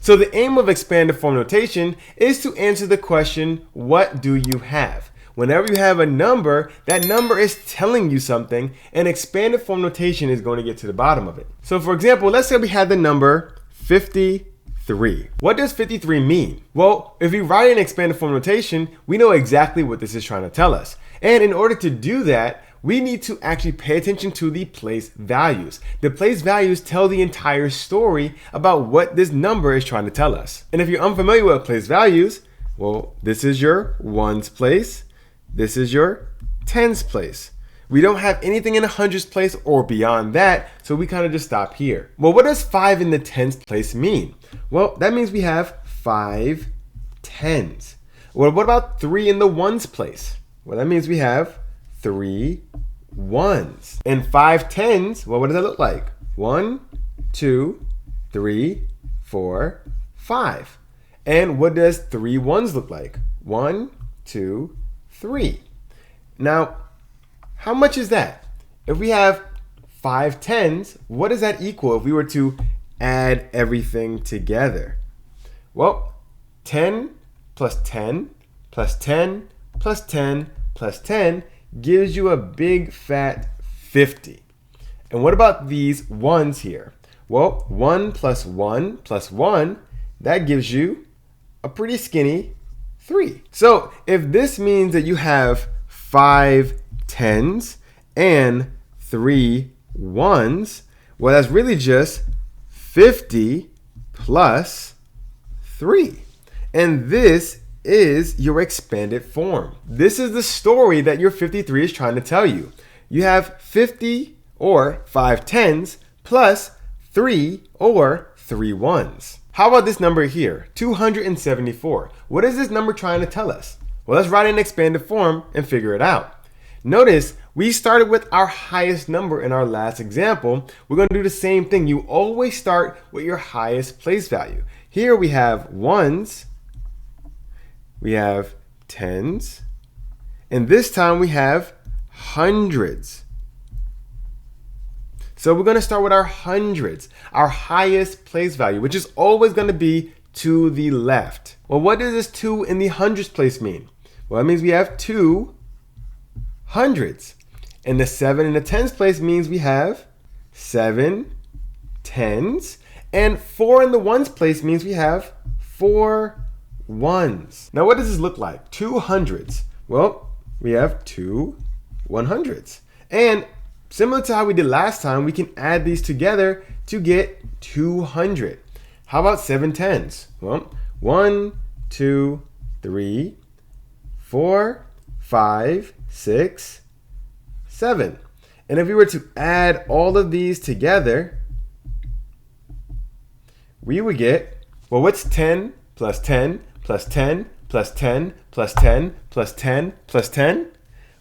So the aim of expanded form notation is to answer the question, what do you have? Whenever you have a number, that number is telling you something, and expanded form notation is going to get to the bottom of it. So for example, let's say we had the number 53. What does 53 mean? Well, if we write in expanded form notation, we know exactly what this is trying to tell us. And in order to do that, we need to actually pay attention to the place values. The place values tell the entire story about what this number is trying to tell us. And if you're unfamiliar with place values, well, this is your ones place. This is your tens place. We don't have anything in the hundreds place or beyond that, so we kind of just stop here. Well, what does 5 in the tens place mean? Well, that means we have 5 tens. Well, what about 3 in the ones place? Well, that means we have 3 ones. And 5 tens, well, what does that look like? 1, 2, 3, 4, 5. And what does 3 ones look like? 1, 2, 3. Now, how much is that? If we have 5 tens, what does that equal if we were to add everything together? Well, 10 plus 10 plus 10 plus 10 plus 10 gives you a big fat 50. And what about these ones here? Well, 1 plus 1 plus 1, that gives you a pretty skinny 3. So if this means that you have 5 tens and 3 ones, well, that's really just 50 plus 3. And this is your expanded form. This is the story that your 53 is trying to tell you. You have 50 or 5 tens plus 3 or 3 ones. How about this number here, 274? What is this number trying to tell us? Well, let's write it in expanded form and figure it out. Notice we started with our highest number in our last example. We're going to do the same thing. You always start with your highest place value. Here we have ones, we have tens, and this time we have hundreds. So we're going to start with our hundreds, our highest place value, which is always going to be to the left. Well, what does this 2 in the hundreds place mean? Well, that means we have 2 hundreds. And the 7 in the tens place means we have 7 tens. And 4 in the ones place means we have 4 ones. Now, what does this look like? 2 hundreds. Well, we have 2 100s. And similar to how we did last time, we can add these together to get 200. How about 7 tens? Well, 1, 2, 3, 4, 5, 6, 7. And if we were to add all of these together, we would get, well, what's 10 plus 10 plus 10 plus 10 plus 10 plus 10 plus 10?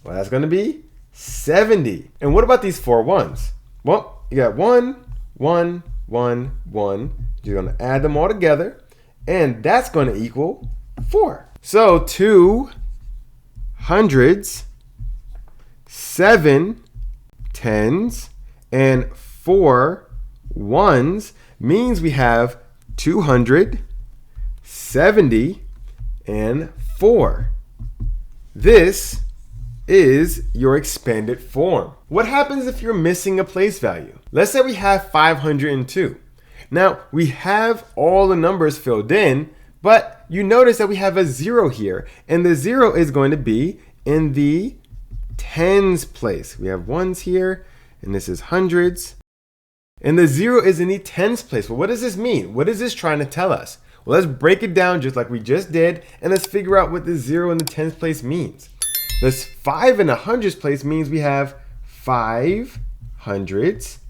Well, that's going to be 70. And what about these 4 ones? Well, you got 1, 1, 1, 1. You're going to add them all together, and that's going to equal 4. So 2 hundreds, 7 tens, and 4 ones means we have 270 and 4. This is your expanded form. What happens if you're missing a place value? Let's say we have 502. Now, we have all the numbers filled in, but you notice that we have a 0 here, and the 0 is going to be in the tens place. We have ones here, and this is hundreds, and the 0 is in the tens place. Well, what does this mean? What is this trying to tell us? Well, let's break it down just like we just did, and let's figure out what the 0 in the tens place means. This 5 in the hundreds place means we have 5 hundreds.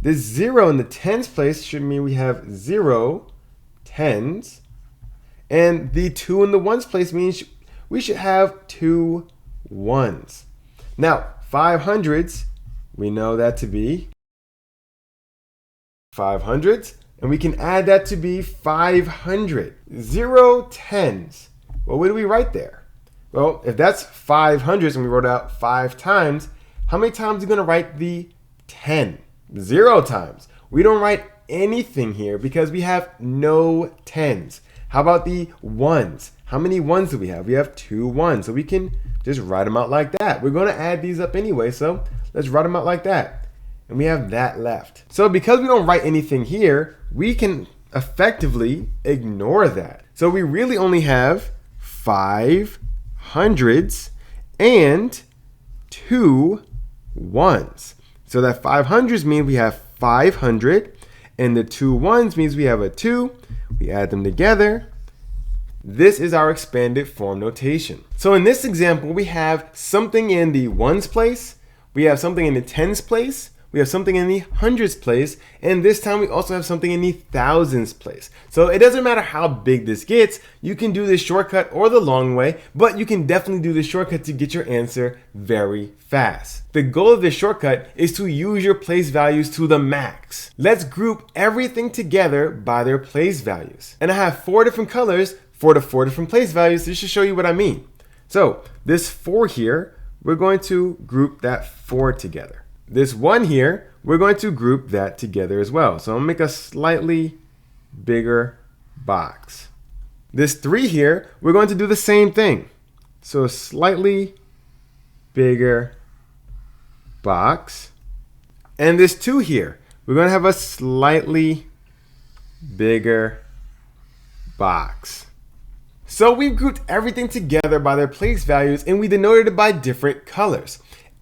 This 0 in the tens place should mean we have 0 tens. And the 2 in the ones place means we should have 2 ones. Now, 5 hundreds, we know that to be 5 hundreds, and we can add that to be 500. 0 tens. Well, what do we write there? Well, if that's 500s and we wrote out 5 times, how many times are we going to write the 10? 0 times. We don't write anything here because we have no tens. How about the ones? How many ones do we have? We have 2 ones, so we can just write them out like that. We're going to add these up anyway, so let's write them out like that. And we have that left. So because we don't write anything here, we can effectively ignore that. So we really only have 5 hundreds and 2 ones. So that 500s means we have 500, and the 2 ones means we have a 2. We add them together. This is our expanded form notation. So in this example, we have something in the ones place, we have something in the tens place, we have something in the hundreds place, and this time we also have something in the thousands place. So it doesn't matter how big this gets, you can do this shortcut or the long way, but you can definitely do the shortcut to get your answer very fast. The goal of this shortcut is to use your place values to the max. Let's group everything together by their place values. And I have 4 different colors for the 4 different place values. This should show you what I mean. So this 4 here, we're going to group that 4 together. This 1 here, we're going to group that together as well. So I'm gonna make a slightly bigger box. This 3 here, we're going to do the same thing. So a slightly bigger box. And this 2 here, we're going to have a slightly bigger box. So we've grouped everything together by their place values, and we denoted it by different colors.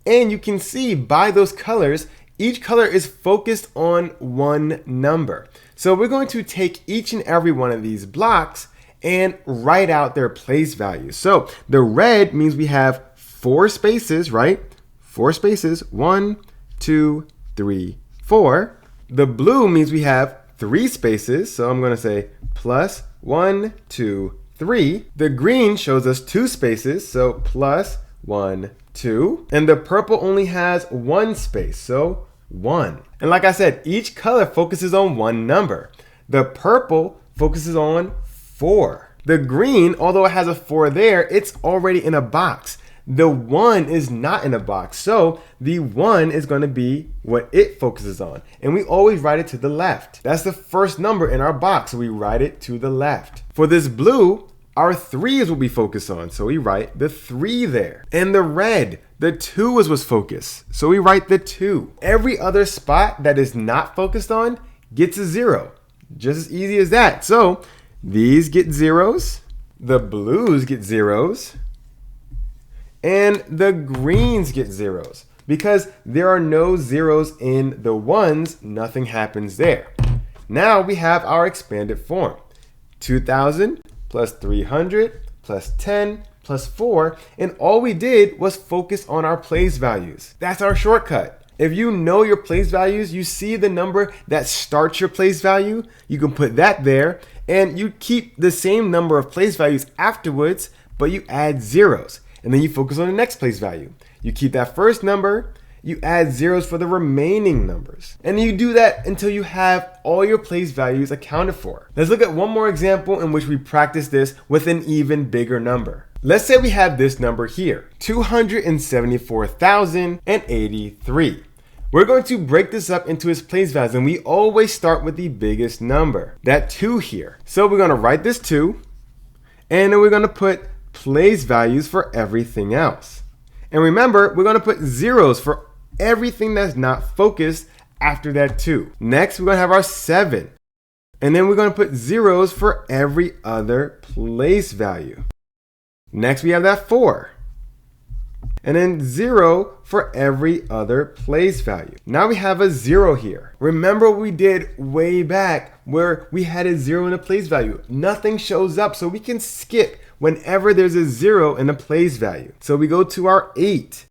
And you can see by those colors, each color is focused on one number. So we're going to take each and every one of these blocks and write out their place values. So the red means we have 4 spaces, right? 4 spaces, 1, 2, 3, 4. The blue means we have 3 spaces. So I'm going to say plus 1, 2, 3. The green shows us 2 spaces. So plus 1, 2. And the purple only has 1 space. So 1. And like I said, each color focuses on one number. The purple focuses on 4. The green, although it has a 4 there, it's already in a box. The 1 is not in a box, so the 1 is going to be what it focuses on. And we always write it to the left. That's the first number in our box, so we write it to the left. For this blue, our 3 is what we focus on, so we write the 3 there. And the red, the 2 is what's focused, so we write the 2. Every other spot that is not focused on gets a 0. Just as easy as that. So these get zeros, the blues get zeros, and the greens get zeros. Because there are no zeros in the ones, nothing happens there. Now we have our expanded form. 2,000 plus 300 plus 10 plus 4, and all we did was focus on our place values. That's our shortcut. If you know your place values, you see the number that starts your place value, you can put that there, and you keep the same number of place values afterwards, but you add zeros. And then you focus on the next place value. You keep that first number, you add zeros for the remaining numbers. And you do that until you have all your place values accounted for. Let's look at one more example in which we practice this with an even bigger number. Let's say we have this number here, 274,083. We're going to break this up into its place values, and we always start with the biggest number, that 2 here. So we're going to write this 2, and then we're going to put place values for everything else. And remember, we're going to put zeros for everything that's not focused after that 2. Next, we're going to have our 7. And then we're going to put zeros for every other place value. Next, we have that 4. And then 0 for every other place value. Now we have a 0 here. Remember what we did way back where we had a 0 in a place value. Nothing shows up, so we can skip whenever there's a 0 in a place value. So we go to our 8,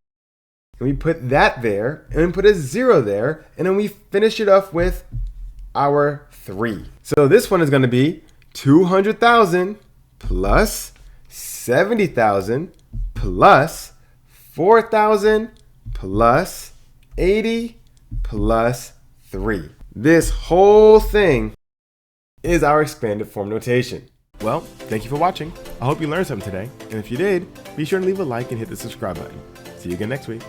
and we put that there, and then put a 0 there, and then we finish it off with our 3. So this one is going to be 200,000 plus 70,000 plus 4,000 plus 80 plus 3. This whole thing is our expanded form notation. Well, thank you for watching. I hope you learned something today. And if you did, be sure to leave a like and hit the subscribe button. See you again next week.